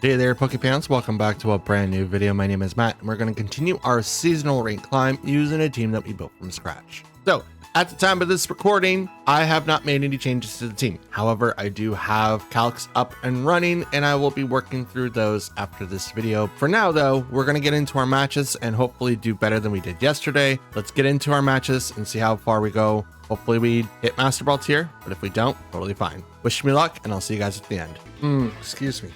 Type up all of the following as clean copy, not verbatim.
Hey there, Pokepants. Welcome back to a brand new video. My name is Matt, and we're going to continue our seasonal rank climb using a team that we built from scratch. So, at the time of this recording, I have not made any changes to the team. However, I do have calcs up and running, and I will be working through those after this video. For now, though, we're going to get into our matches and hopefully do better than we did yesterday. Let's get into our matches and see how far we go. Hopefully we hit Master Ball tier, but if we don't, totally fine. Wish me luck, and I'll see you guys at the end. Excuse me.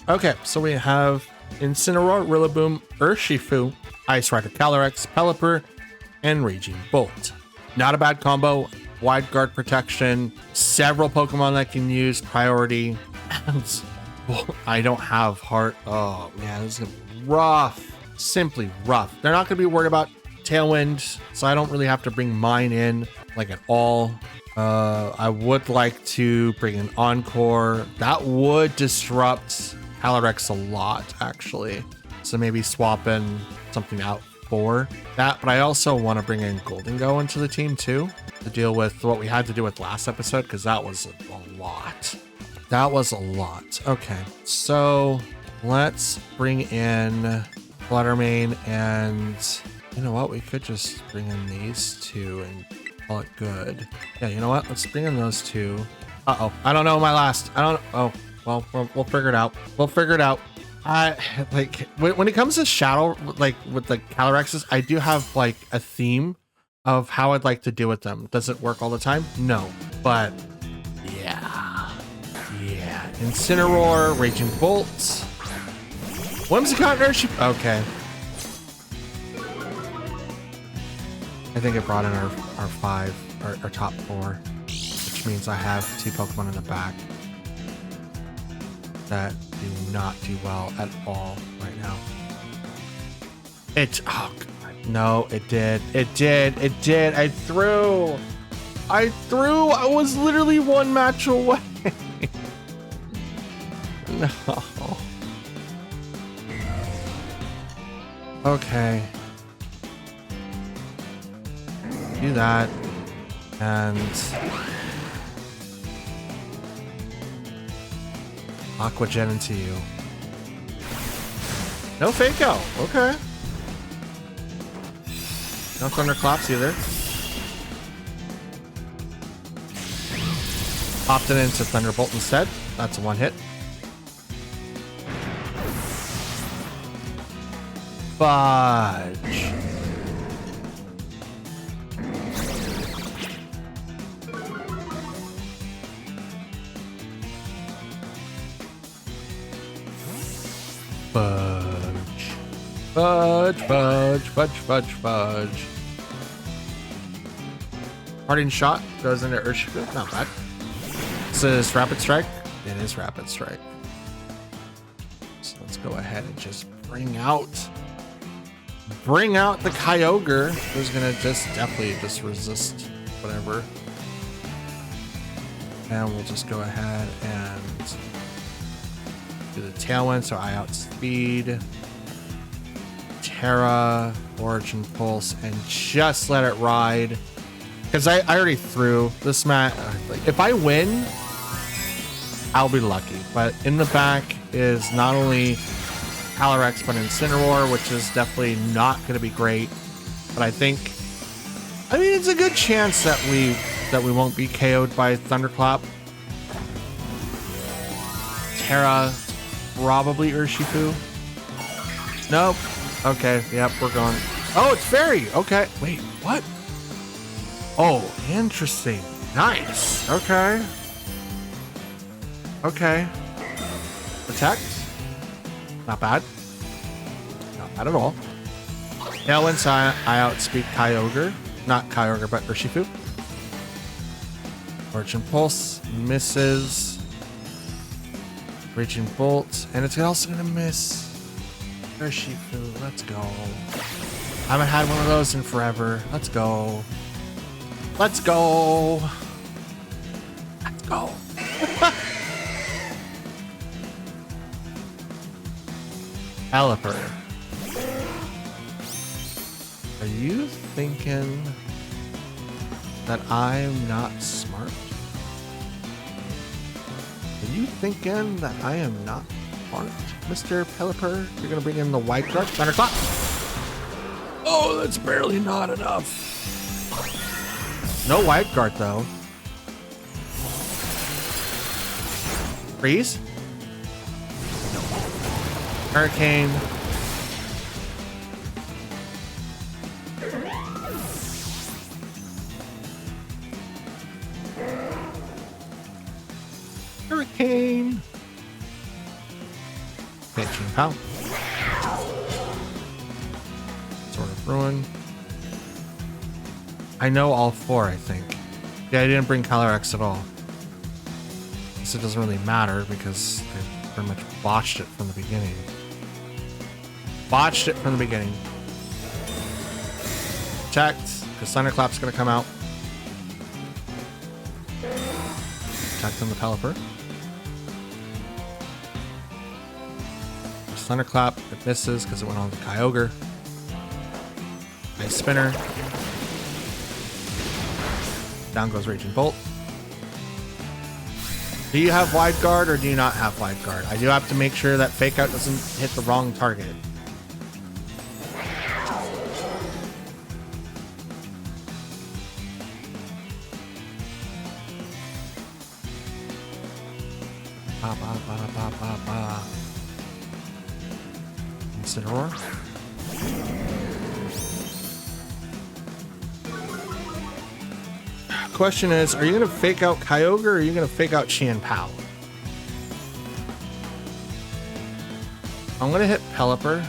Okay, so we have Incineroar, Rillaboom, Urshifu, Ice Rider, Calyrex, Pelipper, and Raging Bolt. Not a bad combo. Wide guard protection, several Pokemon that can use priority. And, well, I don't have heart. Oh man, this is gonna be rough. Simply rough. They're not gonna be worried about Tailwind, so I don't really have to bring mine in like at all. I would like to bring an Encore. That would disrupt Calyrex a lot, actually. So maybe swapping something out for that. But I also want to bring in Goldengo into the team too, to deal with what we had to do with last episode, because that was a lot. That was a lot. Okay, so let's bring in Fluttermane, and you know what? We could just bring in these two and call it good. Yeah, you know what? Let's bring in those two. Uh-oh, I don't know my last. I don't. Oh. Well, we'll figure it out. We'll figure it out. I like when it comes to Shadow, like with the Calyrexes, I do have like a theme of how I'd like to deal with them. Does it work all the time? No, but yeah. Incineroar, Raging Bolt, Whimsicott, Urshifu. Okay. I think it brought in our five, our top four, which means I have two Pokemon in the back that do not do well at all right now. Oh God, no, it did. I threw. I was literally one match away. No. Okay. Do that. And Aqua Jet into you. No fake out. Okay. No Thunderclaps either. Popped it into Thunderbolt instead. That's a one hit. Fudge. Fudge. Parting Shot goes into Urshifu. Not bad. This is Rapid Strike. It is Rapid Strike. So let's go ahead and just bring out the Kyogre, who's gonna definitely resist whatever. And we'll just go ahead and do the Tailwind, so I outspeed Terra, Origin Pulse, and just let it ride. Because I already threw this mat. Like, if I win, I'll be lucky. But in the back is not only Calyrex, but Incineroar, which is definitely not going to be great. But I mean, it's a good chance that we won't be KO'd by Thunderclap. Terra, probably Urshifu. Nope. Okay, yep, we're going. Oh, it's Fairy. Okay, wait, what? Oh, interesting. Nice. Okay. Protect. Not bad. Not bad at all. Tailwind, so I outspeed Kyogre. Not Kyogre, but Urshifu. Origin Pulse misses. Raging Bolt, and it's also gonna miss Urshifu. Let's go. I haven't had one of those in forever. Let's go. Pelipper. Are you thinking that I'm not smart? Are you thinking that I am not smart, Mr. Pelipper. You're gonna bring in the white guard. Thunderclap. Oh, that's barely not enough. No white guard though. Freeze. Hurricane. Hurricane. Pitching pow. Sort of ruin. I know all four, I think. Yeah, I didn't bring Calyrex at all. So it doesn't really matter because I pretty much botched it from the beginning. Botched it from the beginning. Checked, because Thunderclap's gonna come out. Checked on the Pelipper. Thunderclap, it misses because it went on the Kyogre. Nice spinner. Down goes Raging Bolt. Do you have Wide Guard or do you not have Wide Guard? I do have to make sure that Fake Out doesn't hit the wrong target. Ba ba ba ba ba ba. Incineroar. Question is, are you going to fake out Kyogre or are you going to fake out Qianpao? I'm going to hit Pelipper.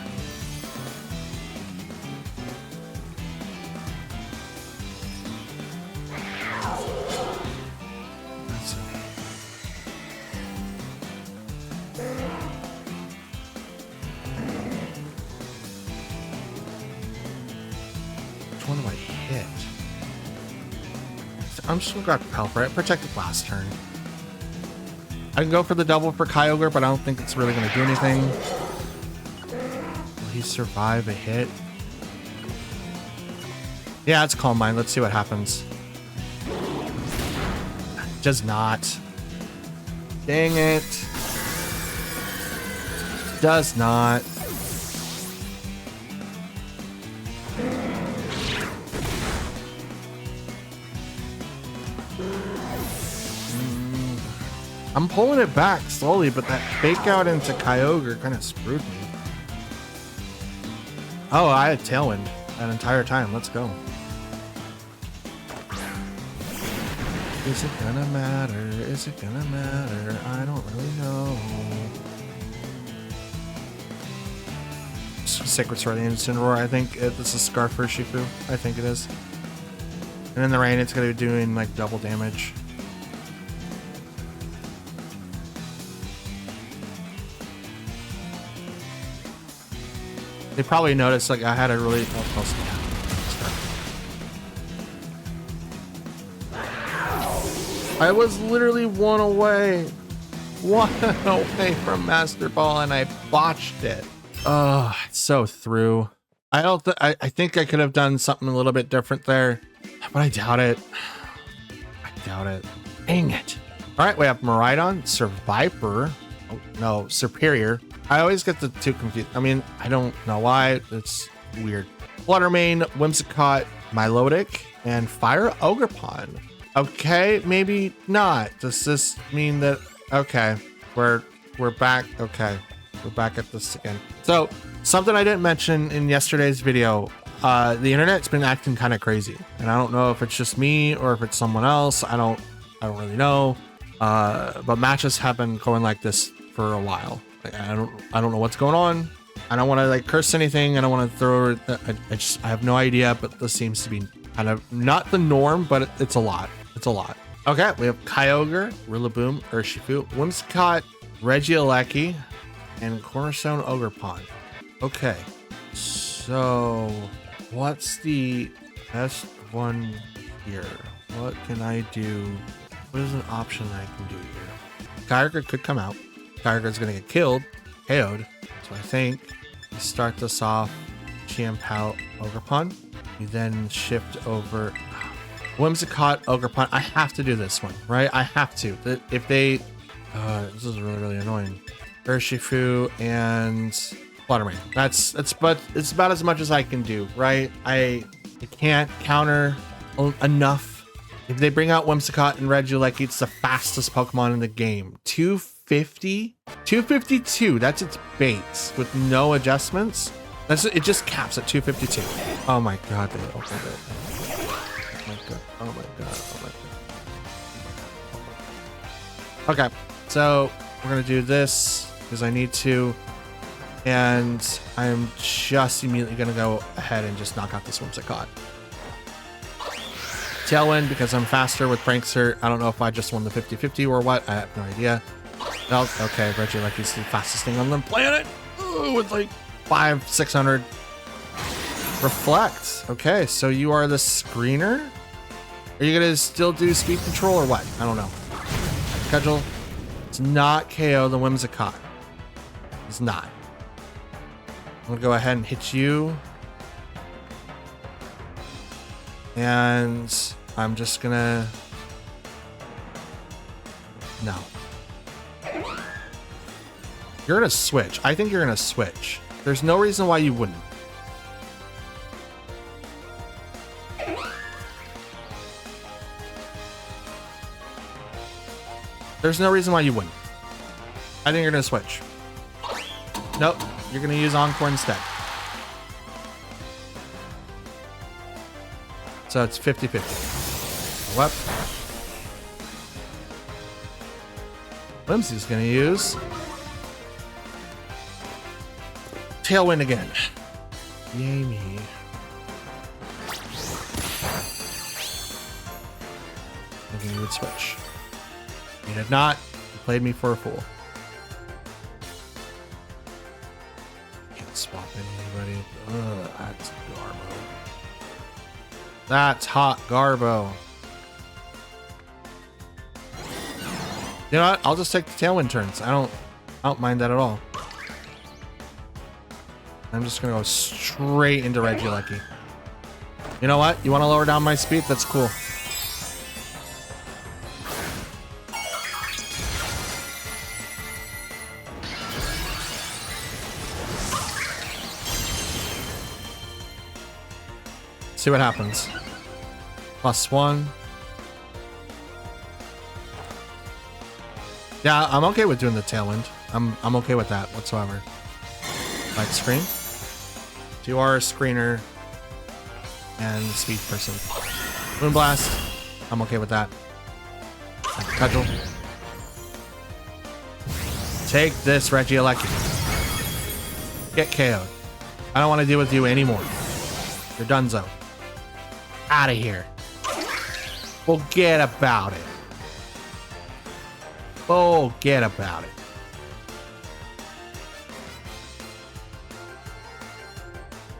That's it. Which one do I hit? I'm just gonna grab Pelipper. It protected last turn. I can go for the double for Kyogre, but I don't think it's really gonna do anything. Will he survive a hit? Yeah, it's Calm Mind. Let's see what happens. Does not. Dang it. Does not. I'm pulling it back slowly, but that fake out into Kyogre kind of screwed me. Oh, I had Tailwind that entire time. Let's go. Is it gonna matter? Is it gonna matter? I don't really know. Sacred Sword, the Incineroar. I think this is Scarf for Shifu. I think it is. And in the rain, it's gonna be doing like double damage. They probably noticed like I had a really close. I was literally one away from Master Ball, and I botched it. Oh, it's so through. I think I could have done something a little bit different there, but I doubt it. I doubt it. Dang it. All right, we have Miraidon, Survivor. Oh, no, Superior. I always get the two confused. I mean, I don't know why. It's weird. Fluttermane, Whimsicott, Milotic, and Fire Ogerpon. Okay, maybe not. Does this mean that... Okay, we're back. Okay, we're back at this again. So, something I didn't mention in yesterday's video. The internet's been acting kind of crazy. And I don't know if it's just me or if it's someone else. I don't really know. But matches have been going like this for a while. I don't know what's going on. I don't want to like curse anything. I don't want to throw. I have no idea. But this seems to be kind of not the norm, but it's a lot. It's a lot. Okay, we have Kyogre, Rillaboom, Urshifu, Whimsicott, Regieleki, and Cornerstone Ogerpon. Okay, so what's the best one here? What can I do? What is an option I can do here? Kyogre could come out. Kyogre's gonna get killed, KO'd. So I think we start this off Qianpao, Ogerpon. We then shift over Whimsicott, Ogerpon. I have to do this one, right? I have to. If they... this is really, really annoying. Urshifu, and Fluttermane. But it's about as much as I can do, right? I can't counter enough. If they bring out Whimsicott and Regieleki, it's the fastest Pokemon in the game. 250? 252, that's its base with no adjustments. It just caps at 252. Oh my god, they opened it. Oh my god, oh my god, oh my god. Okay, so we're gonna do this because I need to. And I'm just immediately gonna go ahead and just knock out this Whimsicott. Tailwind because I'm faster with Prankster. I don't know if I just won the 50-50 or what. I have no idea. Oh, okay, Regieleki's the fastest thing on the planet. Ooh, with like 500-600. Reflect. Okay, so you are the screener? Are you gonna still do speed control or what? I don't know. Cudgel. It's not KO the Whimsicott. It's not. I'm gonna go ahead and hit you. And I'm just gonna... No. You're gonna switch. I think you're gonna switch. There's no reason why you wouldn't. There's no reason why you wouldn't. I think you're gonna switch. Nope. You're gonna use Encore instead. So it's 50-50. What? Whimsy's gonna use Tailwind again. Yay me. Thinking you would switch. You did not. You played me for a fool. Can't swap anybody. Ugh, that's Garbo. That's hot Garbo. You know what? I'll just take the Tailwind turns. I don't mind that at all. I'm just gonna go straight into Regieleki. You know what? You want to lower down my speed? That's cool. See what happens. +1. Yeah, I'm okay with doing the Tailwind. I'm okay with that whatsoever. Light screen. You are a screener and speed person. Moonblast. I'm okay with that. Cudgel. Take this, Regieleki. Get KO'd. I don't want to deal with you anymore. You're donezo. Out of here. Forget about it. Forget about it.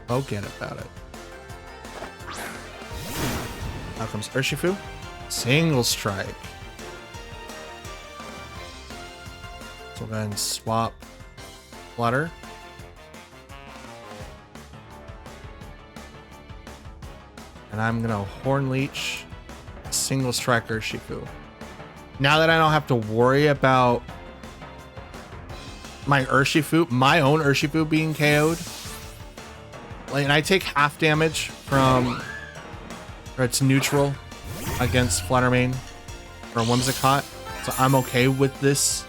Forget about it. Now comes Urshifu. Single strike. So we'll go ahead and swap Flutter. And I'm gonna Horn Leech, single strike Urshifu. Now that I don't have to worry about my Urshifu, my own Urshifu being KO'd, like, and I take half damage from, or it's neutral against Fluttermane or Whimsicott, so I'm okay with this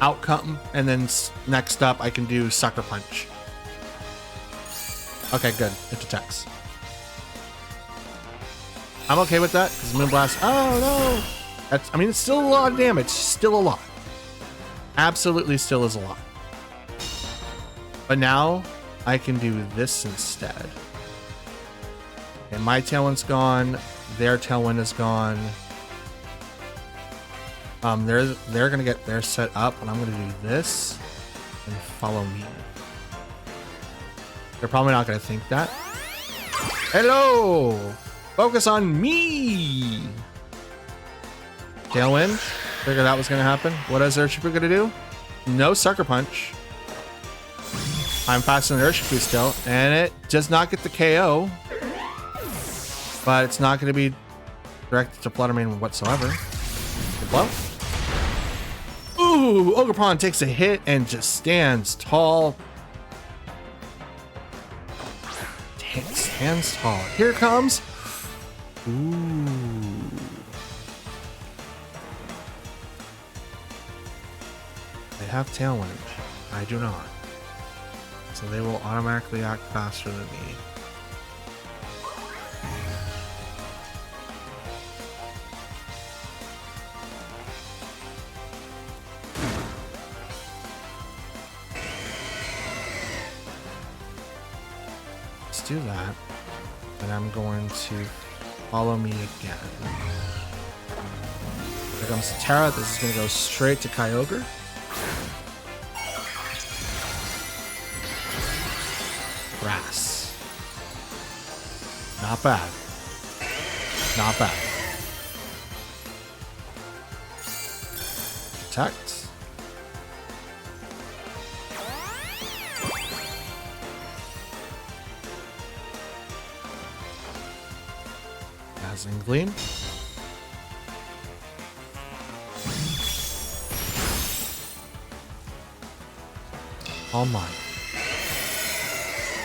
outcome. And then next up, I can do Sucker Punch. Okay, good. It attacks. I'm okay with that because Moonblast. Oh no! That's. I mean, it's still a lot of damage. Still a lot. Absolutely, still is a lot. But now I can do this instead. And my Tailwind's gone. Their Tailwind is gone. They're gonna get their set up, and I'm gonna do this and follow me. They're probably not gonna think that. Hello! Focus on me! Tailwind. Figured that was gonna happen. What is Urshifu gonna do? No Sucker Punch. I'm faster than Urshifu still, and it does not get the KO. But it's not gonna be directed to Fluttermane whatsoever. Good blow. Ooh! Ooh, Ogerpon takes a hit and just stands tall. Stands tall. Here it comes. Ooh. They have Tailwind. I do not. So they will automatically act faster than me. Let's do that. And I'm going to follow me again. Here comes Terra. This is going to go straight to Kyogre. Grass. Not bad. Not bad. Protect. Dazzling Gleam. All mine.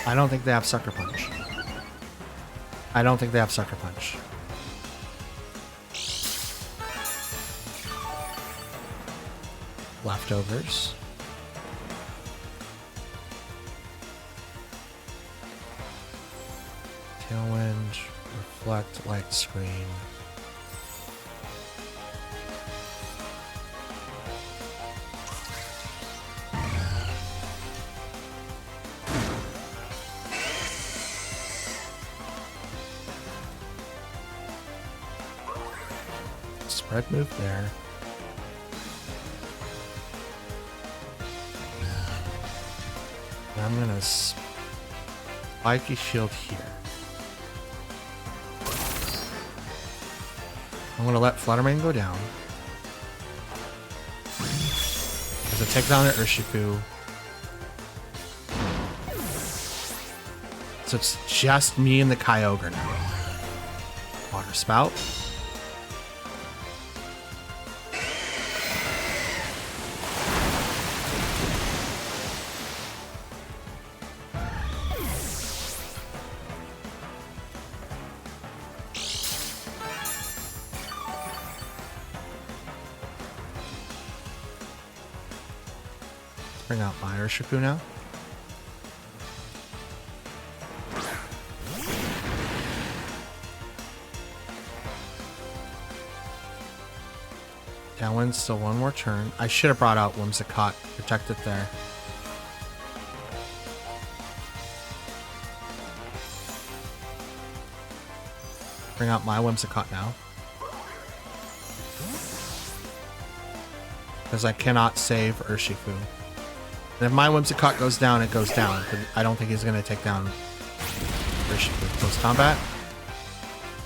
I don't think they have Sucker Punch. I don't think they have Sucker Punch. Leftovers. Tailwind, Reflect, Light Screen. Spread move there. And I'm gonna spiky shield here. I'm gonna let Fluttermane go down. As I take down an Urshifu. So it's just me and the Kyogre now. Water Spout. Bring out my Urshifu now. Tailwind, still one more turn. I should have brought out Whimsicott. Protect it there. Bring out my Whimsicott now. Because I cannot save Urshifu. And if my Whimsicott goes down, it goes down. But I don't think he's going to take down Urshifu. Close combat.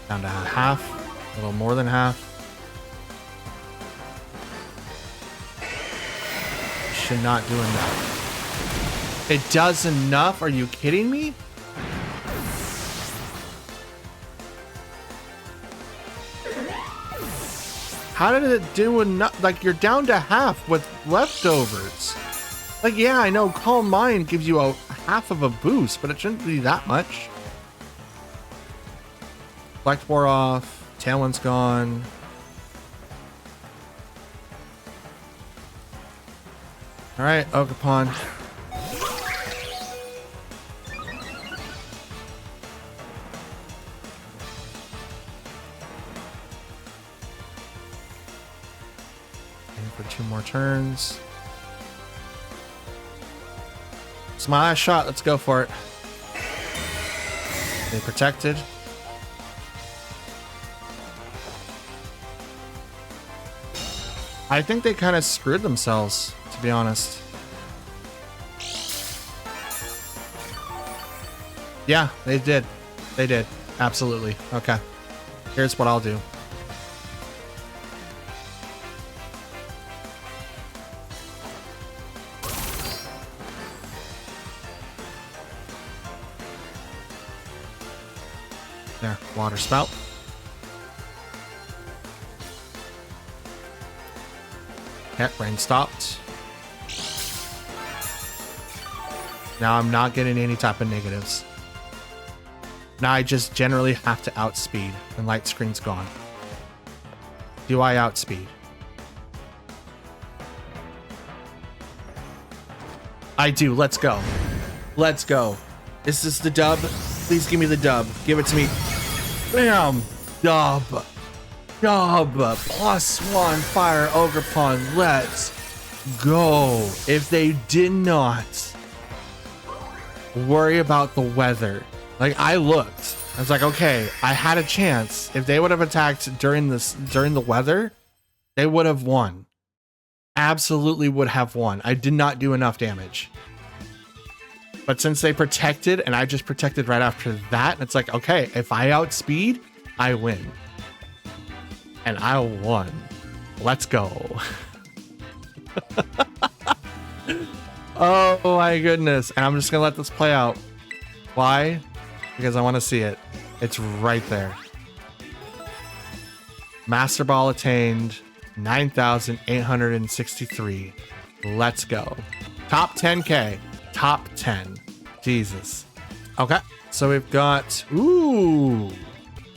Down to half. A little more than half. Should not do enough. It does enough? Are you kidding me? How did it do enough? Like, you're down to half with leftovers. Like, yeah, I know Calm Mind gives you a half of a boost, but it shouldn't be that much. Reflect wore off. Tailwind's gone. Alright, Ogerpon. Aim for 2 more turns. It's my last shot. Let's go for it. They protected. I think they kind of screwed themselves, to be honest. Yeah, they did. They did. Absolutely. Okay. Here's what I'll do. There, Water Spout. Okay, rain stopped. Now I'm not getting any type of negatives. Now I just generally have to outspeed, and light screen's gone. Do I outspeed? I do. Let's go. Let's go. Is this the dub? Please give me the dub. Give it to me. Bam! Dub. Dub. +1 fire Ogerpon. Let's go. If they did not worry about the weather, like I looked, I was like, okay, I had a chance. If they would have attacked during the weather, they would have won. Absolutely would have won. I did not do enough damage. But since they protected and I just protected right after that, it's like, okay, if I outspeed, I win. And I won. Let's go. Oh my goodness. And I'm just gonna let this play out. Why? Because I want to see it. It's right there. Master Ball attained. 9,863. Let's go. Top 10K. Top 10. Jesus. Okay. So we've got, ooh,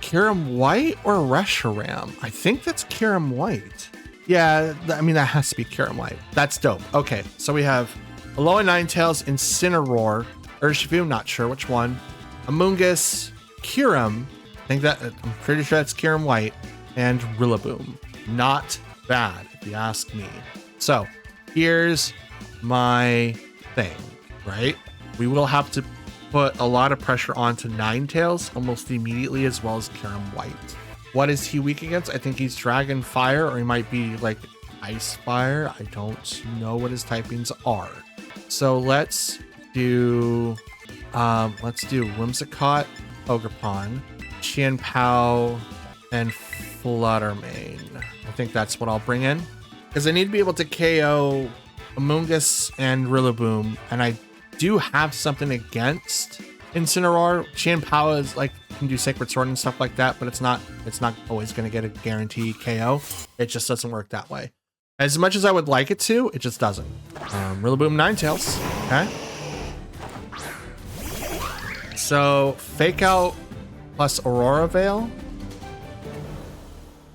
Kyurem White or Reshiram? I think that's Kyurem White. Yeah, I mean, that has to be Kyurem White. That's dope. Okay. So we have Alola Ninetales, Incineroar, Urshifu, not sure which one, Amoonguss, Kyurem, I'm pretty sure that's Kyurem White, and Rillaboom. Not bad, if you ask me. So here's my thing, right? We will have to put a lot of pressure onto Ninetales almost immediately, as well as Kyurem White. What is he weak against? I think he's Dragon Fire, or he might be like Ice Fire. I don't know what his typings are. So let's do Whimsicott, Ogerpon, Qianpao, and Fluttermane. I think that's what I'll bring in, because I need to be able to KO Amoonguss and Rillaboom, and I do have something against Incineroar. Qianpao is like, can do Sacred Sword and stuff like that, but it's not always going to get a guaranteed KO. It just doesn't work that way. As much as I would like it to, it just doesn't. Rillaboom, Ninetales. Okay. So Fake Out plus Aurora Veil.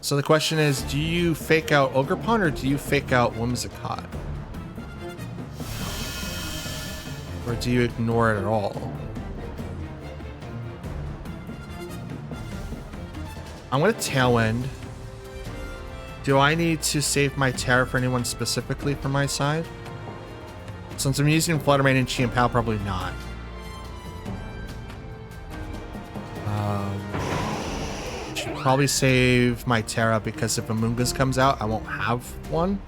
So the question is, do you fake out Ogerpon or do you fake out Whimsicott? Or do you ignore it at all? I'm going to Tailwind. Do I need to save my Terra for anyone specifically from my side? Since I'm using Fluttermane and Qianpao, probably not. Should probably save my Terra, because if Amoonguss comes out, I won't have one.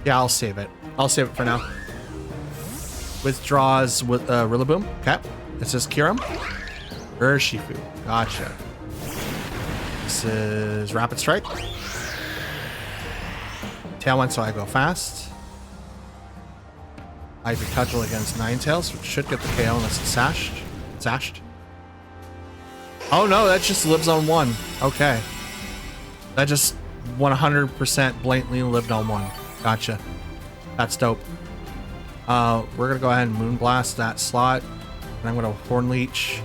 Yeah, I'll save it. I'll save it for now. Withdraws with Rillaboom. Okay. This is Kyurem. Urshifu. Gotcha. This is Rapid Strike. Tailwind, so I go fast. I have a cudgel against Ninetales, which should get the KO unless it's sashed. Oh no, that just lives on 1. Okay. That just 100% blatantly lived on 1. Gotcha. That's dope. We're gonna go ahead and Moonblast that slot. And I'm gonna Horn Leech.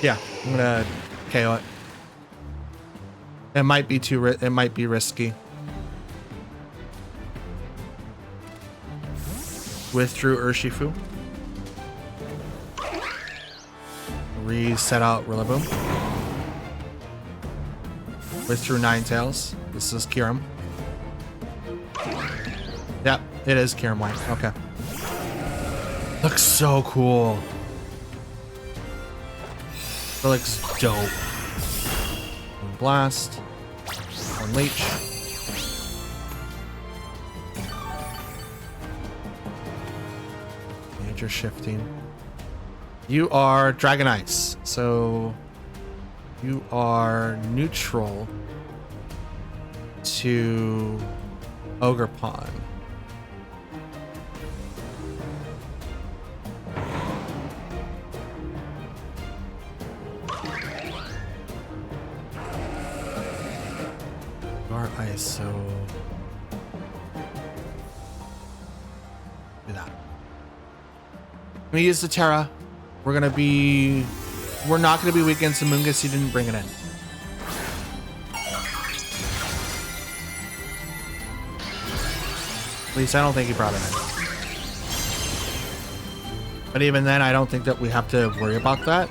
Yeah, I'm gonna KO it. It might be it might be risky. Withdrew Urshifu. Reset out Rillaboom. Withdrew Ninetales. This is Kyurem. Yep, it is Kyurem White. Okay. Looks so cool. It looks dope. Blast. Unleash. Major shifting. You are Dragon Ice, so you are neutral to Ogerpon. ISO. Do that. We use the Terra. We're not gonna be weak against the Mungus. He didn't bring it in. At least I don't think he brought it in. But even then, I don't think that we have to worry about that.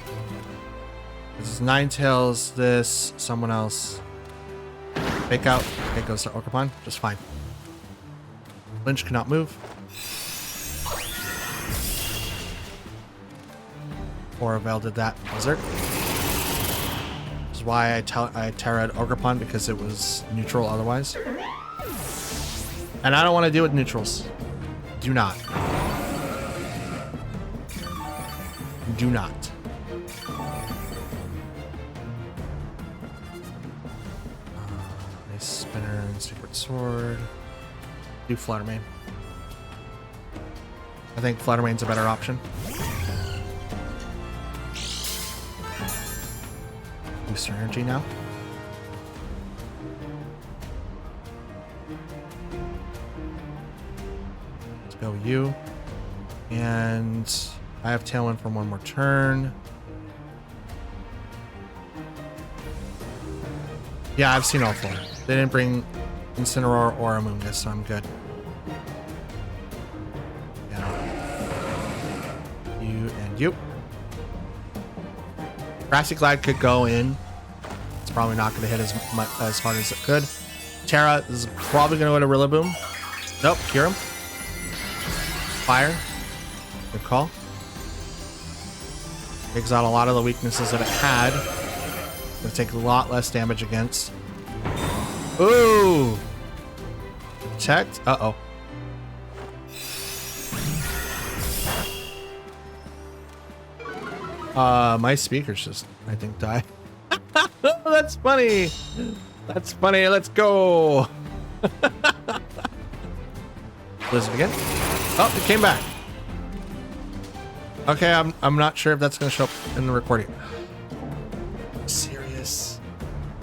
This is Ninetales, this, someone else. Fake out. It goes to Okarpon. Just fine. Lynch cannot move. Oravel did that. Berserk. This is why I Terra'd Okarpon, because it was neutral otherwise. And I don't want to deal with neutrals. Do not. Do not. Nice spinner and secret sword. Do Fluttermane. I think Fluttermane's a better option. Boost your energy now. Let's go you. And I have Tailwind for one more turn. Yeah, I've seen all four. They didn't bring Incineroar or Amoonguss, so I'm good. Yeah. You and you. Grassy Glide could go in. It's probably not going to hit as hard as it could. Terra is probably going to go to Rillaboom. Nope, cure him. Fire. Good call. Takes out a lot of the weaknesses that it had. Gonna take a lot less damage against. Ooh! Protect. Uh-oh. My speakers just, I think, die. That's funny. That's funny. Let's go. Blizzard again. Oh, it came back. Okay, I'm not sure if that's gonna show up in the recording. Serious?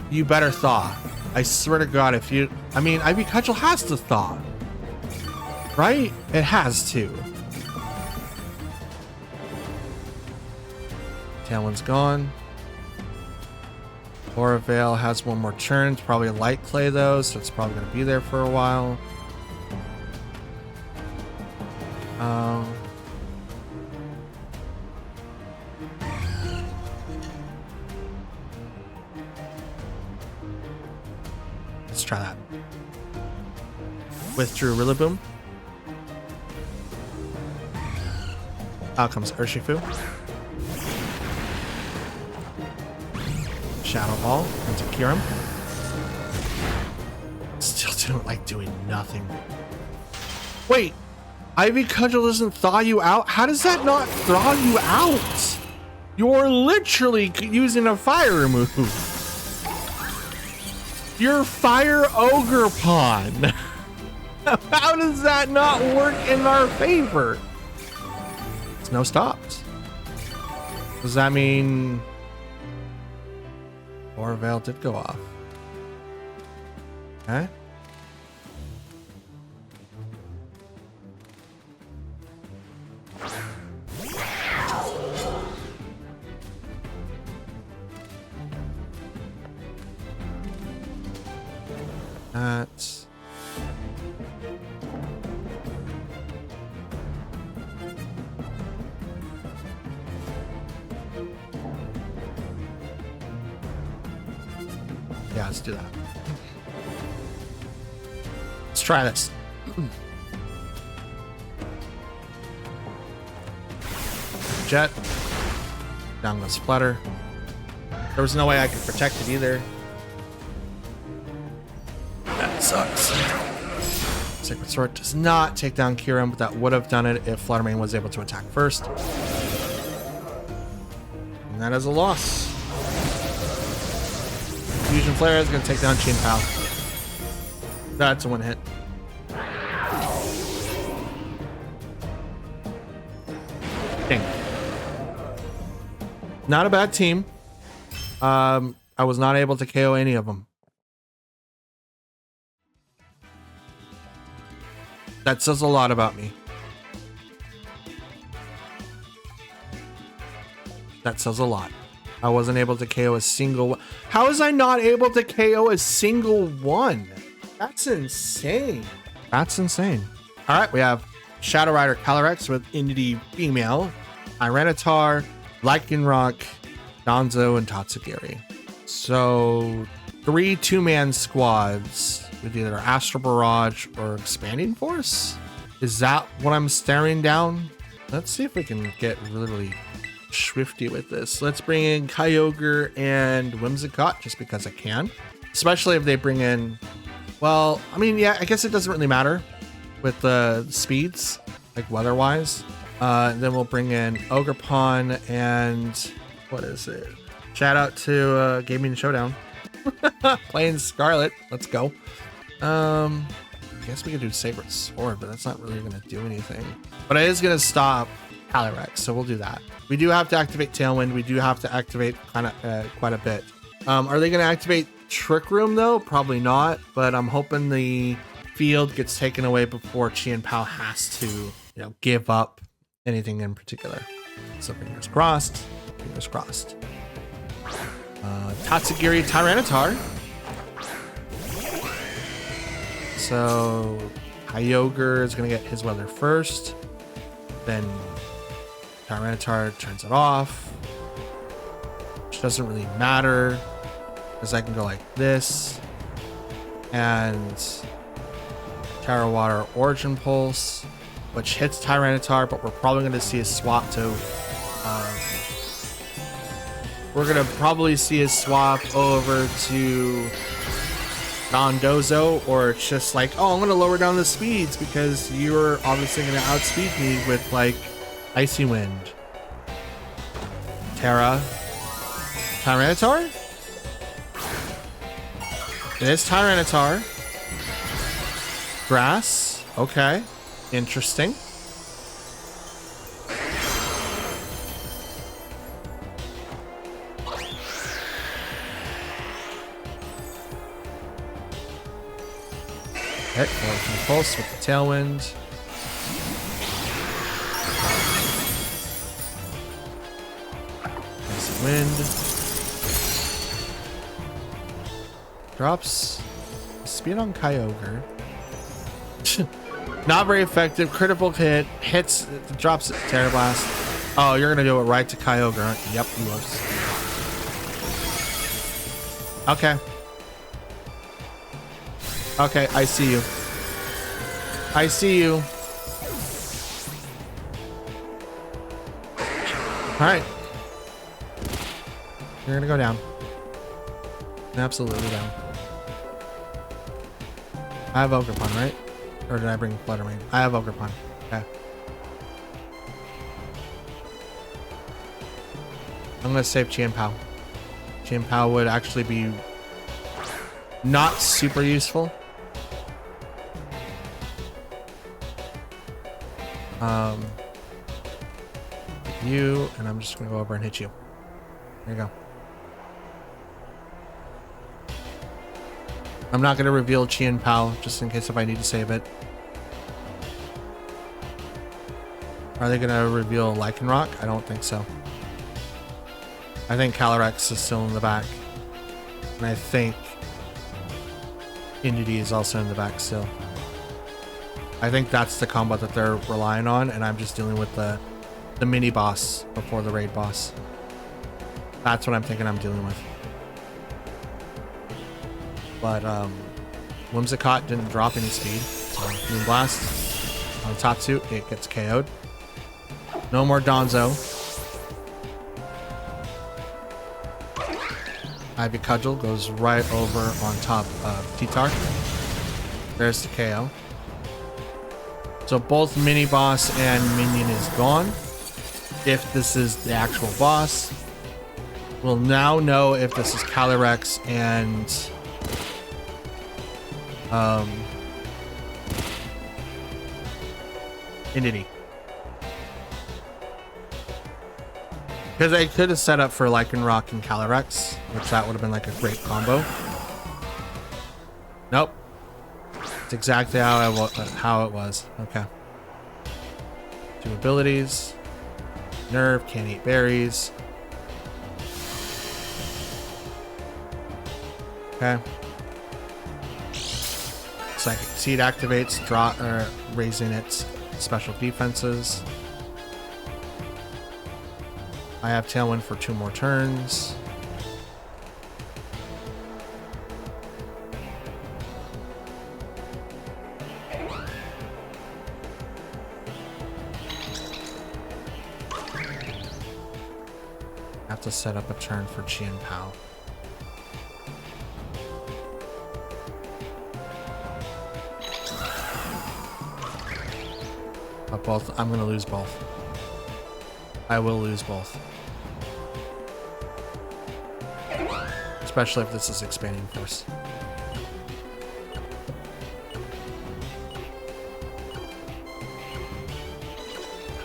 You better thaw. I swear to God, if you... I mean, Ivy Cudgel has to thaw. Right? It has to. Tailwind's gone. Oravel has one more turn. It's probably a light clay though, so it's probably going to be there for a while. Let's try that. Withdrew Rillaboom. Out comes Urshifu. Shadow Ball into Kyurem. Still doing nothing. Wait, Ivy Cudgel doesn't thaw you out? How does that not thaw you out? You're literally using a fire move. You're Fire Okarpon. How does that not work in our favor? It's no stops. Does that mean Oravel did go off? Okay. That's yeah, let's do that. Let's try this. Jet. Down goes Flutter. There was no way I could protect it either. That sucks. Sacred Sword does not take down Kyurem, but that would have done it if Fluttermane was able to attack first. And that is a loss. Fusion Flare is going to take down Chin Pao. That's a one hit. Dang. Not a bad team. I was not able to KO any of them. That says a lot about me. That says a lot. I wasn't able to KO a single one. How was I not able to KO a single one? That's insane. That's insane. All right, we have Shadow Rider Calyrex with Indity Female, Tyranitar, Lycanroc, Donzo, and Tatsugiri. So 3 2-man squads with either Astral Barrage or Expanding Force? Is that what I'm staring down? Let's see if we can get really swifty with this. Let's bring in Kyogre and Whimsicott just because I can. Especially if they bring in, well, I mean, yeah, I guess it doesn't really matter with the speeds, like weather-wise. Then we'll bring in Ogerpon and what is it? Shout out to Gaming Showdown. Playing Scarlet. Let's go. I guess we could do Sacred Sword, but that's not really going to do anything. But it is going to stop Calyrex, so we'll do that. We do have to activate Tailwind. We do have to activate kind of quite a bit. Are they going to activate Trick Room though? Probably not, but I'm hoping the field gets taken away before Chien-Pao has to, you know, give up anything in particular. So fingers crossed. Fingers crossed. Tatsugiri Tyranitar. So Kyogre is going to get his weather first. Then Tyranitar turns it off. Which doesn't really matter, because I can go like this. And Terra Water Origin Pulse, which hits Tyranitar, but we're probably going to see a swap to... we're going to probably see a swap over to Dondozo, or it's just like, oh, I'm going to lower down the speeds because you're obviously going to outspeed me with like Icy Wind. Terra. Tyranitar? It is Tyranitar. Grass. Okay. Interesting. Okay, Origin Pulse with the Tailwind. Nice wind. Drops speed on Kyogre. Not very effective. Critical hit. Hits. Drops it. Terra Blast. Oh, you're going to do it right to Kyogre, aren't you? Yep, he was. Okay. Okay, I see you. I see you. Alright. You're gonna go down. Absolutely down. I have Ogerpon, right? Or did I bring Fluttermane? I have Ogerpon. Okay. I'm gonna save Chien-Pao. Chien-Pao would actually be not super useful. You, and I'm just gonna go over and hit you. There you go. I'm not gonna reveal Chien-Pao just in case if I need to save it. Are they gonna reveal Lycanroc? I don't think so. I think Calyrex is still in the back. And I think Indity is also in the back still. I think that's the combo that they're relying on, and I'm just dealing with the mini boss before the raid boss. That's what I'm thinking I'm dealing with. But Whimsicott didn't drop any speed, so Moon Blast on Tatsu, it gets KO'd. No more Donzo. Ivy Cudgel goes right over on top of T-Tar. There's the KO. So both mini boss and minion is gone. If this is the actual boss, we'll now know if this is Calyrex and Indity. Because I could have set up for Lycanroc and Calyrex, which that would have been like a great combo. Nope. It's exactly how it was. Okay. 2 abilities. Nerve, can't eat berries. Okay. Psychic Seed activates, raising its special defenses. I have Tailwind for 2 more turns. Have to set up a turn for Chien Pao. But both, I'm gonna lose both. I will lose both. Especially if this is expanding force.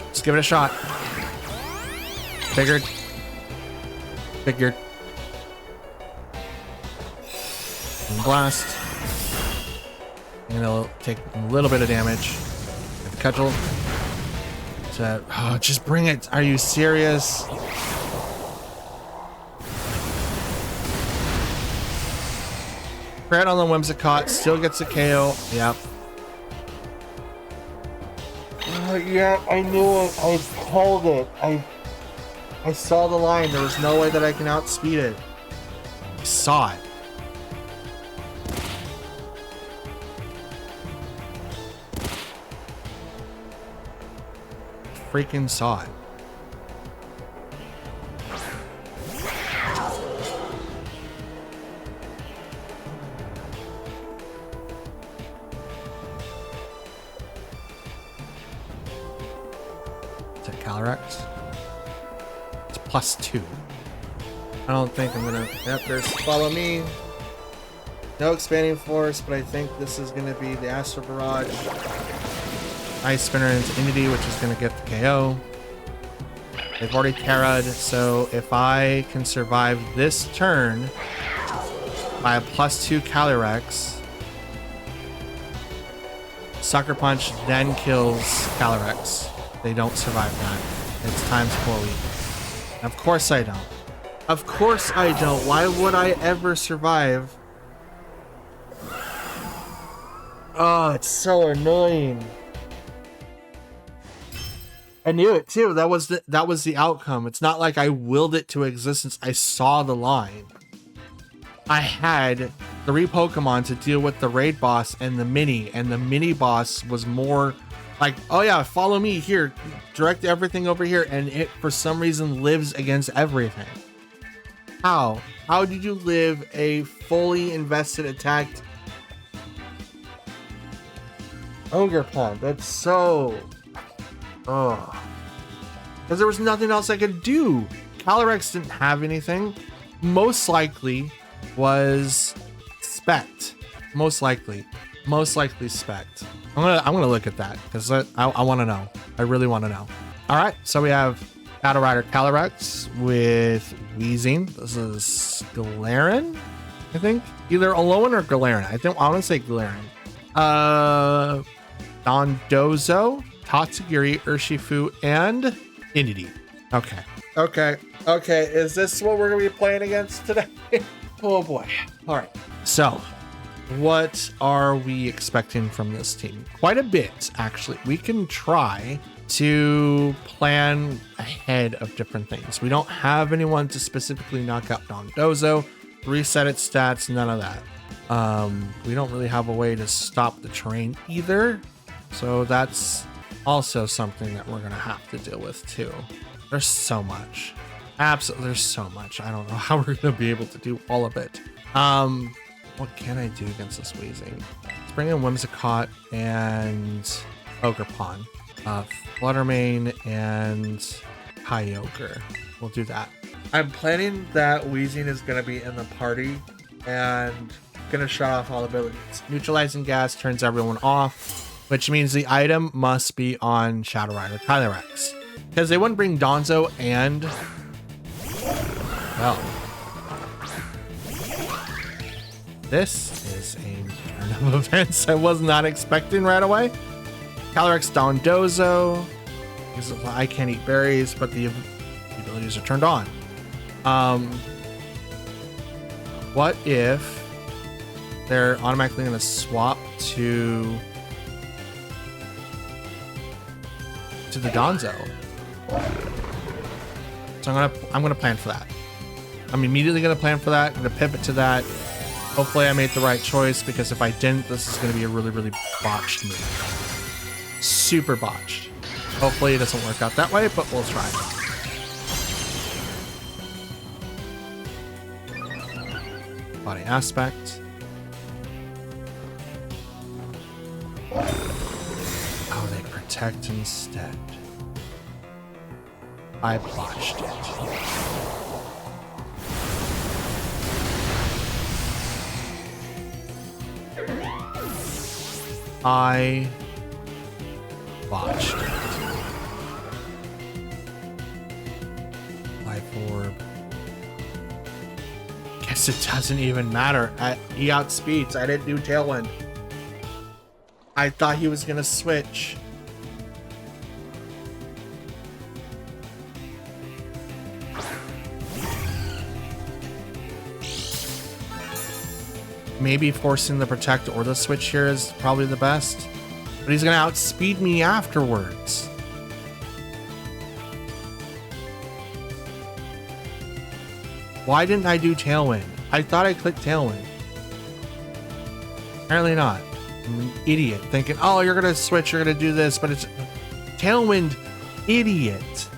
Let's give it a shot. Figured. And blast. And it'll take a little bit of damage. Cudgel. Oh, just bring it. Are you serious? Crit on the Whimsicott. Still gets a KO. Yep. Yeah, I knew it. I called it. I saw the line. There was no way that I can outspeed it. I saw it. Freaking saw it. Is it Calyrex? It's +2. I don't think I'm gonna. Yep, there's follow me. No expanding force, but I think this is gonna be the Astro Barrage. Ice Spinner into Entity, which is going to get the KO. They've already Terra'd, so if I can survive this turn by a +2 Calyrex, Sucker Punch then kills Calyrex. They don't survive that. It's times 4 weak. Of course I don't. Of course I don't. Why would I ever survive? Oh, it's so annoying. I knew it too. That was the outcome. It's not like I willed it to existence. I saw the line. I had 3 Pokemon to deal with the raid boss and the mini boss was more like, oh yeah, follow me here, direct everything over here, and it for some reason lives against everything. How did you live a fully invested attacked Ogerpon? That's so... Oh, because there was nothing else I could do. Calyrex didn't have anything. Most likely was Spect. Most likely Spect. I'm gonna look at that because I want to know. I really want to know. All right, so we have Battle Rider Calyrex with Weezing. This is Galarian, I think. Either Alolan or Galarian. I want to say Galarian. Dondozo, Tatsugiri, Urshifu, and Entity. Okay. Is this what we're gonna be playing against today? Oh boy. All right. So, what are we expecting from this team? Quite a bit, actually. We can try to plan ahead of different things. We don't have anyone to specifically knock out Dondozo, reset its stats, none of that. We don't really have a way to stop the terrain either. So that's also something that we're gonna have to deal with too. There's so much. Absolutely, there's so much. I don't know how we're gonna be able to do all of it. What can I do against this Weezing? Let's bring in Whimsicott and Ogerpon. Fluttermane and Kyogre. We'll do that. I'm planning that Weezing is gonna be in the party and gonna shut off all abilities. Neutralizing gas turns everyone off, which means the item must be on Shadow Rider Calyrex. Because they wouldn't bring Donzo and... Well... This is is a turn of events I was not expecting right away. Calyrex Dondozo. I can't eat berries, but the abilities are turned on. What if they're automatically going to swap to the Donzo? So I'm gonna plan for that. I'm immediately gonna plan for that. I'm gonna pivot to that. Hopefully I made the right choice, because if I didn't, this is gonna be a really, really botched move. Super botched. Hopefully it doesn't work out that way, but we'll try. Body aspect. Oh, they protect instead. I botched it. I botched it. Life orb. Guess it doesn't even matter. He outspeeds. I didn't do Tailwind. I thought he was gonna switch. Maybe forcing the protect or the switch here is probably the best, but he's gonna outspeed me afterwards. Why didn't I do Tailwind? I thought I clicked Tailwind. Apparently not. I'm an idiot thinking, oh, you're gonna switch, you're gonna do this, but it's Tailwind, idiot.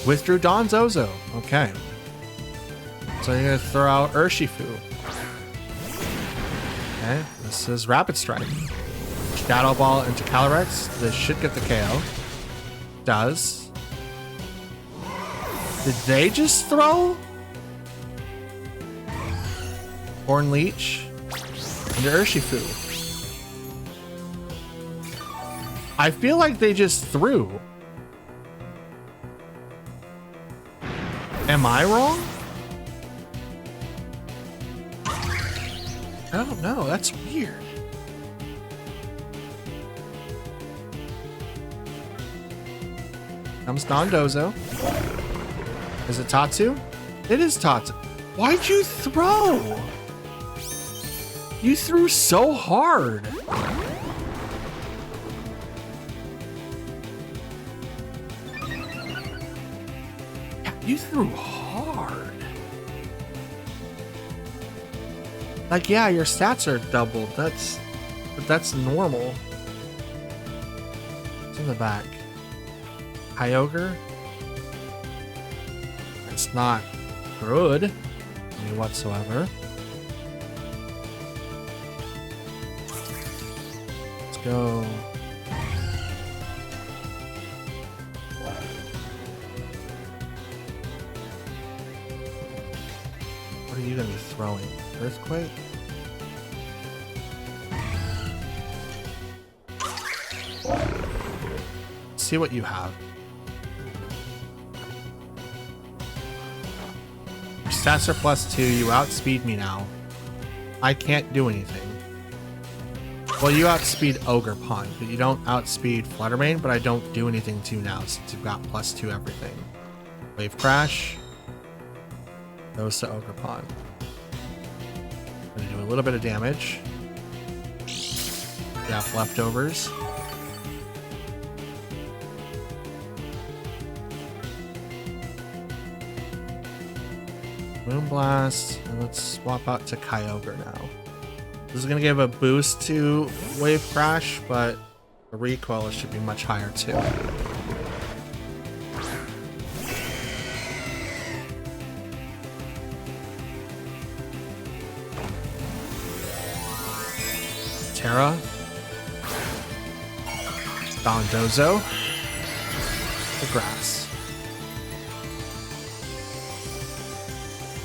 Withdrew Donzozo. Okay. So you're gonna throw out Urshifu. Okay, this is Rapid Strike. Shadow Ball into Calyrex. This should get the KO. Does. Did they just throw? Horn Leech into Urshifu. I feel like they just threw. Am I wrong? I don't know. That's weird. Comes Dondozo. Is it Tatsu? It is Tatsu. Why'd you throw? You threw so hard. Yeah, you threw hard. Like, yeah, your stats are doubled. But that's normal. It's in the back. Kyogre. It's not good, I mean, whatsoever. Let's go. What are you gonna be throwing? Earthquake? Let's see what you have. Your stats are +2. You outspeed me now. I can't do anything. Well, you outspeed Ogerpon, but you don't outspeed Fluttermane, but I don't do anything to you now since you've got +2 everything. Wave Crash goes to Ogerpon. Gonna do a little bit of damage. Yeah, leftovers. Moonblast, and let's swap out to Kyogre now. This is gonna give a boost to Wave Crash, but the recoil should be much higher too. Terra. Dondozo. The grass.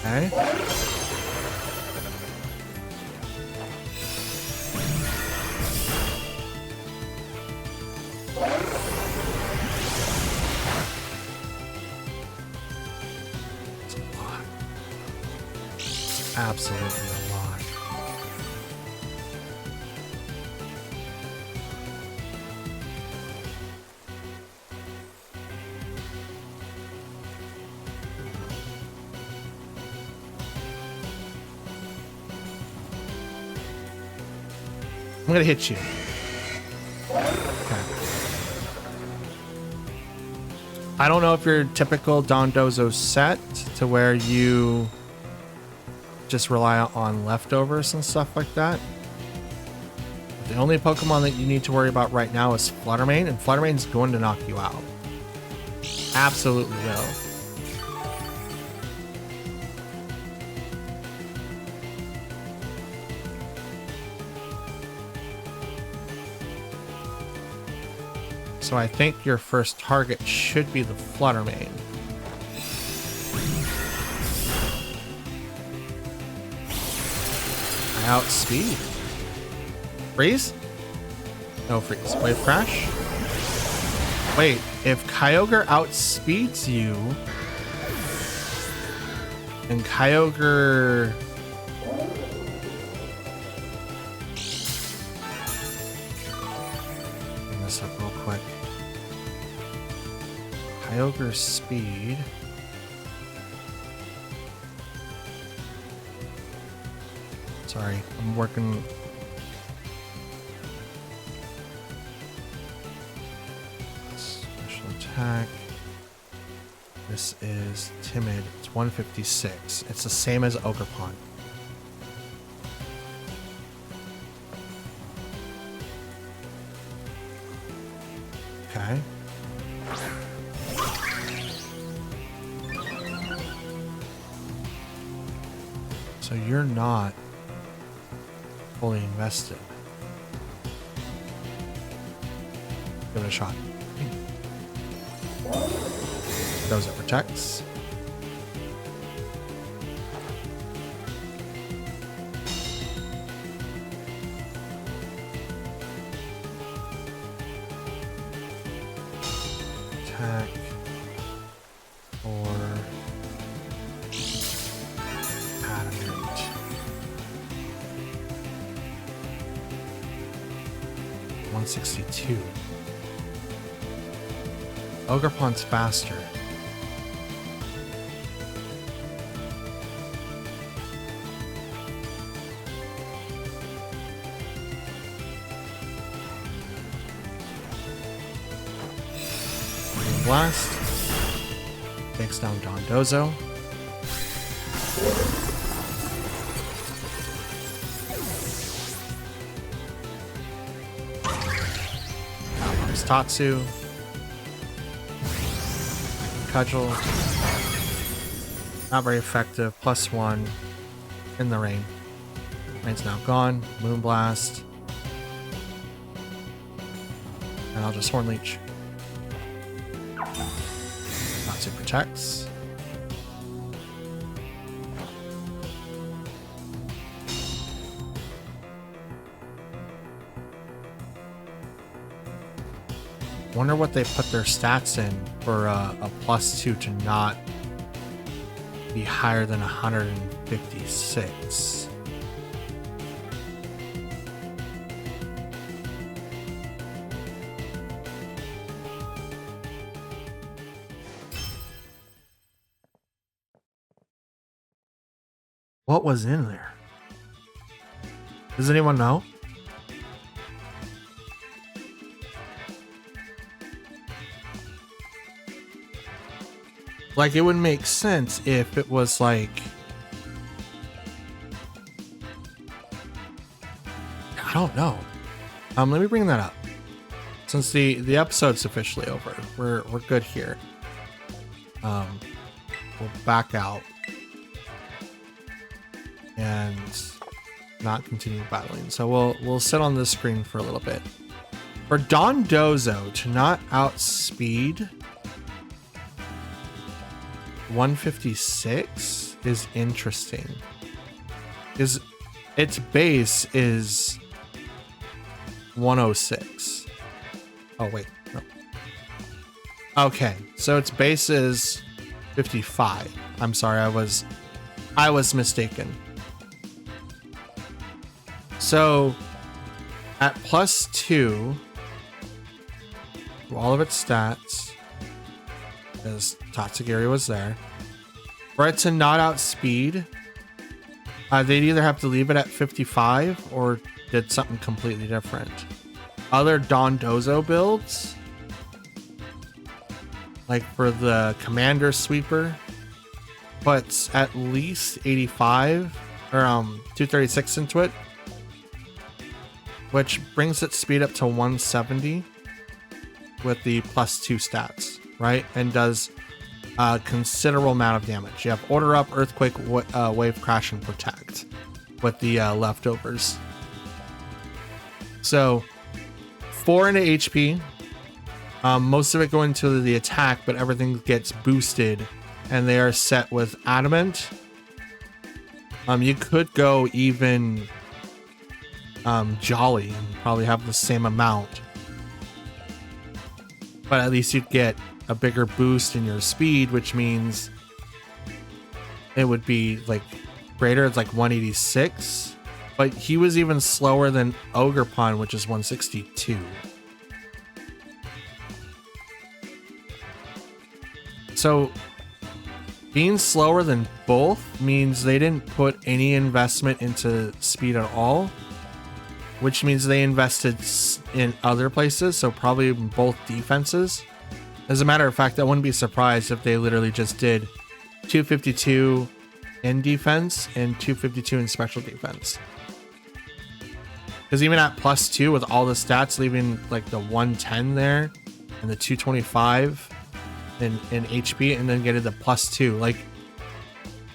Okay. That's a lot. absolutely a lot. I'm gonna hit you. Okay. I don't know if you're typical Dondozo set to where you just rely on leftovers and stuff like that. The only Pokemon that you need to worry about right now is Fluttermane, and Fluttermane's going to knock you out. Absolutely will. So I think your first target should be the Fluttermane. I outspeed. Freeze? No freeze. Wave crash? Wait, if Kyogre outspeeds you, and Kyogre... Bring this up real quick. Kyogre speed. Sorry, I'm working. Special attack. This is timid. It's 156. It's the same as Ogerpon. Okay. So you're not fully invested. Give it a shot. Those it protects. Attack. Or adamant. 162. Ogerpon's faster. Blast. Takes down Dondozo. Now comes Tatsu. Cudgel. Not very effective. +1 in the rain. Rain's now gone. Moonblast. And I'll just Horn Leech. Natsu protects. Wonder what they put their stats in for a +2 to not be higher than 156. What was in there? Does anyone know? Like, it would make sense if it was like... I don't know. Let me bring that up. Since the episode's officially over, we're good here. We'll back out and not continue battling. So we'll sit on this screen for a little bit. For Dondozo to not outspeed 156 is interesting. Its base is 106. Oh wait, no. Okay, so its base is 55. I'm sorry, I was mistaken. So at +2, all of its stats, because Tatsugiri was there, for it to not outspeed, they'd either have to leave it at 55 or did something completely different. Other Dondozo builds, like for the Commander Sweeper, puts at least 85 or 236 into it, which brings its speed up to 170 with the +2 stats, right? And does a considerable amount of damage. You have Order Up, Earthquake, Wave Crash, and Protect with the leftovers. So 4 into HP, most of it going to the attack, but everything gets boosted, and they are set with Adamant. You could go even Jolly and probably have the same amount, but at least you'd get a bigger boost in your speed, which means it would be like greater. It's like 186, but he was even slower than Ogerpon, which is 162. So being slower than both means they didn't put any investment into speed at all, which means they invested in other places, so probably in both defenses. As a matter of fact, I wouldn't be surprised if they literally just did 252 in defense and 252 in special defense. Because even at +2 with all the stats, leaving like the 110 there and the 225 in HP, and then getting the +2, like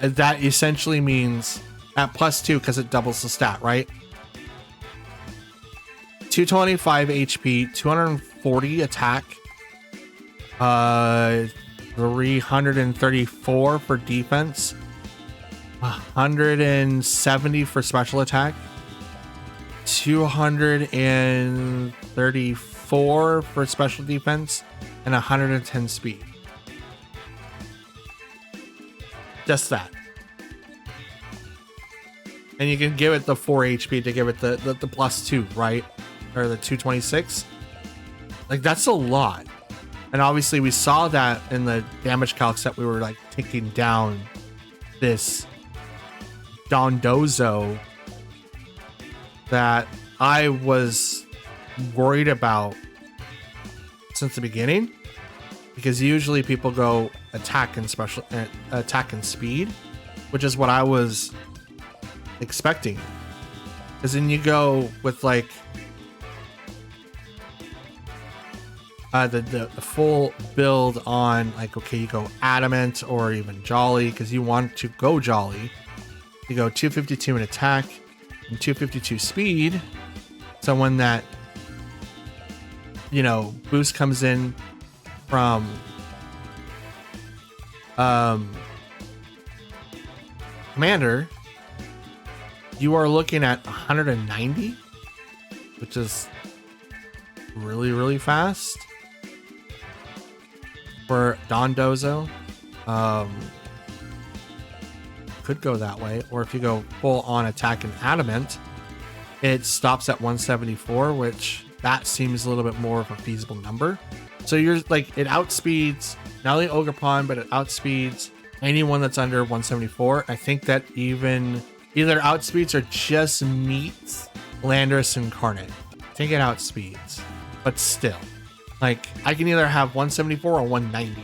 that essentially means at +2, because it doubles the stat, right? 225 HP, 240 attack, 334 for defense, 170 for special attack, 234 for special defense, and 110 speed. Just that. And you can give it the 4 HP to give it the +2, right? Or the 226. Like, that's a lot. And obviously we saw that in the damage calcs that we were like taking down this Dondozo that I was worried about since the beginning, because usually people go attack and special attack and speed, which is what I was expecting. Because then you go with like the full build on, like, okay, you go Adamant or even Jolly because you want to go Jolly. You go 252 in attack and 252 speed. So when that, you know, boost comes in from Commander, you are looking at 190, which is really, really fast for Dondozo. Could go that way, or if you go full on attack and Adamant, it stops at 174, which that seems a little bit more of a feasible number. So you're like, it outspeeds not only Ogerpon, but it outspeeds anyone that's under 174. I think that even either outspeeds or just meets Landorus Incarnate. I think it outspeeds, but still, like, I can either have 174 or 190,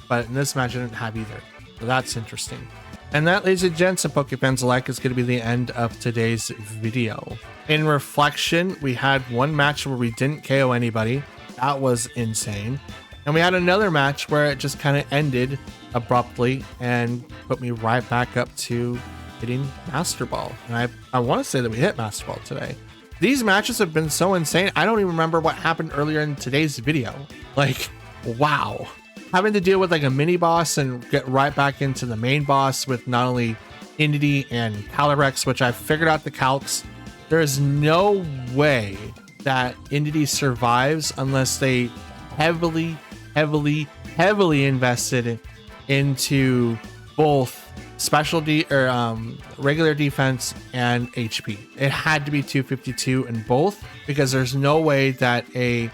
but in this match I didn't have either. So that's interesting. And that, ladies and gents and Pokefans alike, is going to be the end of today's video. In reflection, we had one match where we didn't KO anybody. That was insane. And we had another match where it just kind of ended abruptly and put me right back up to hitting Master Ball. And I want to say that we hit Master Ball today. These matches have been so insane. I don't even remember what happened earlier in today's video. Like, wow. Having to deal with like a mini boss and get right back into the main boss with not only Indeedee and Calyrex, which I figured out the calcs. There is no way that Indeedee survives unless they heavily invested into both specialty or regular defense and HP. It had to be 252 in both because there's no way that a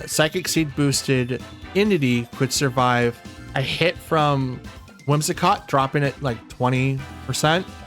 Psychic Seed boosted entity could survive a hit from Whimsicott, dropping it like 20%,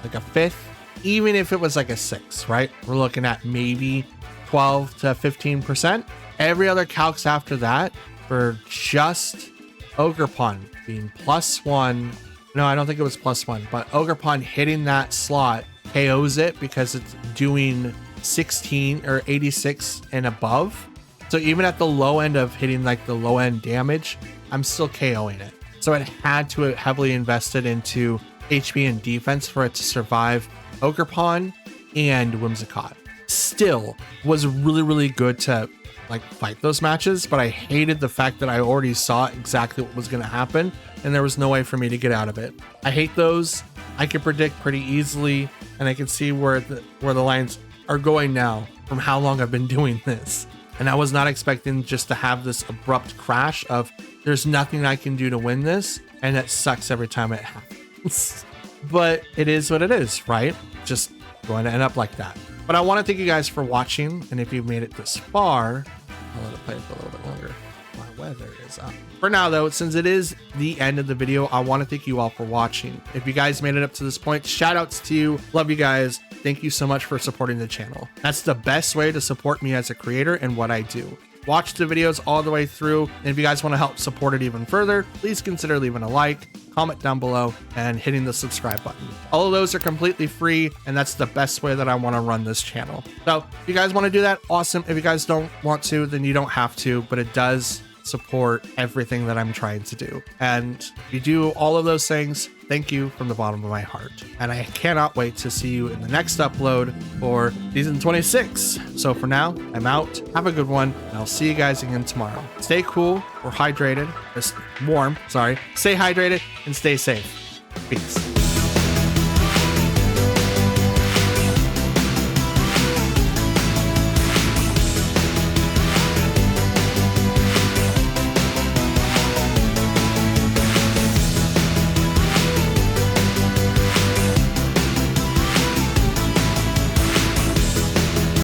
like a fifth, even if it was like a 6, right? We're looking at maybe 12 to 15%. Every other calcs after that for just Ogerpon being +1. No, I don't think it was +1, but Ogerpon hitting that slot KOs it because it's doing 16 or 86 and above. So even at the low end of hitting like the low end damage, I'm still KOing it. So it had to have heavily invested into HP and defense for it to survive Ogerpon and Whimsicott. Still was really, really good to like fight those matches, but I hated the fact that I already saw exactly what was going to happen and there was no way for me to get out of it. I hate those. I can predict pretty easily and I can see where the lines are going now from how long I've been doing this. And I was not expecting just to have this abrupt crash of there's nothing I can do to win this, and it sucks every time it happens. But it is what it is, right? Just going to end up like that. But I want to thank you guys for watching, and if you've made it this far, I'll let it play for a little bit longer. My weather is up. For now though, since it is the end of the video, I want to thank you all for watching. If you guys made it up to this point, shout outs to you. Love you guys. Thank you so much for supporting the channel. That's the best way to support me as a creator and what I do. Watch the videos all the way through. And if you guys want to help support it even further, please consider leaving a like, comment down below, and hitting the subscribe button. All of those are completely free, and that's the best way that I want to run this channel. So if you guys want to do that, awesome. If you guys don't want to, then you don't have to, but it does support everything that I'm trying to do. And if you do all of those things, thank you from the bottom of my heart. And I cannot wait to see you in the next upload for season 26. So for now, I'm out. Have a good one, and I'll see you guys again tomorrow. Stay cool or hydrated, just warm, sorry. Stay hydrated and stay safe. Peace.